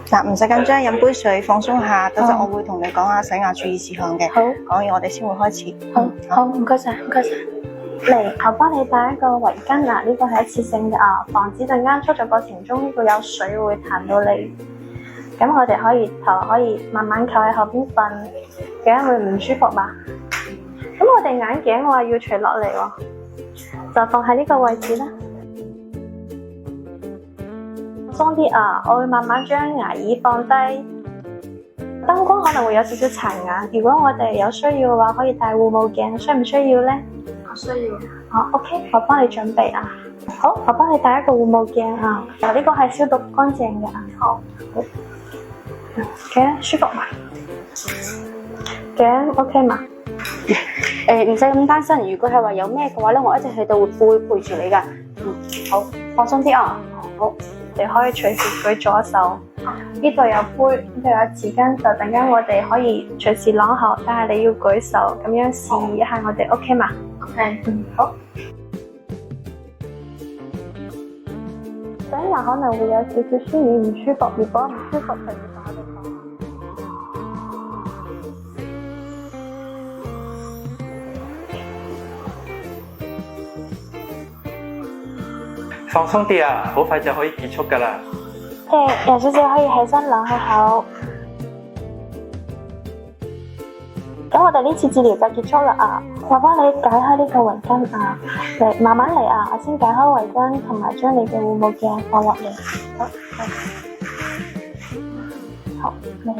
嗱，唔使緊張，飲杯水放鬆下。等陣我會同你講下洗牙注意事項嘅。好，講完我哋先會開始。好，唔該晒，唔該晒。嚟，我幫你戴一個圍巾啊，呢個係一次性嘅啊，防止陣間操作過程中呢個有水會彈到你。咁我哋頭可以慢慢靠喺後邊瞓，頸會唔舒服嘛？咁我哋眼鏡嘅話要除落嚟喎，就放喺呢個位置啦。鬆啲啊，我會慢慢將牙椅放低。燈光可能會有少少殘眼，如果我哋有需要嘅話，可以戴護目鏡，需唔需要呢？我需要。好 ，OK， 我幫你準備啊。好，我幫你戴一個護目鏡啊。呢個係消毒乾淨嘅啊。好。頸舒服嘛？頸 OK 嘛？唔使咁擔心，如果係話有咩嘅話咧，我一直喺度會陪住你噶。好，放鬆啲啊。好，你可以隨時舉左手。呢度有杯，呢度有紙巾，就陣間我哋可以隨時啷口，但係你要舉手，咁樣示意一下我哋 OK 嘛 OK，好。洗牙可能會有少少酸軟唔舒服，如果唔舒服就要同我哋講。放鬆啲啊，好快就可以結束噶啦。楊小姐可以起身啷下口。咁我哋呢次治療就結束啦啊！我幫你解開呢個圍巾啊，嚟慢慢嚟啊！我先解開圍巾，同埋將你嘅護目鏡放落嚟。好，嚟。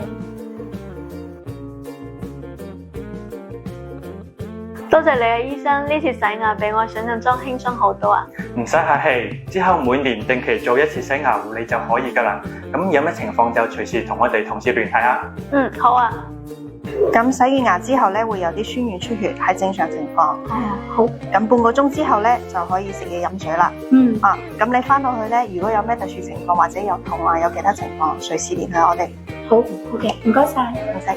多謝你啊，醫生！呢次洗牙比我想象中輕鬆好多啊！唔使客氣，之後每年定期做一次洗牙護理就可以噶啦。咁有咩情況就隨時同我哋同事聯繫啊。好啊。咁洗完牙之後咧，會有啲酸軟出血，係正常情況。好。咁半個鐘之後咧，就可以食嘢飲水啦。咁你翻到去咧，如果有咩特殊情況或者有痛啊，有其他情況，隨時聯繫我哋。好嘅，唔該晒。唔使。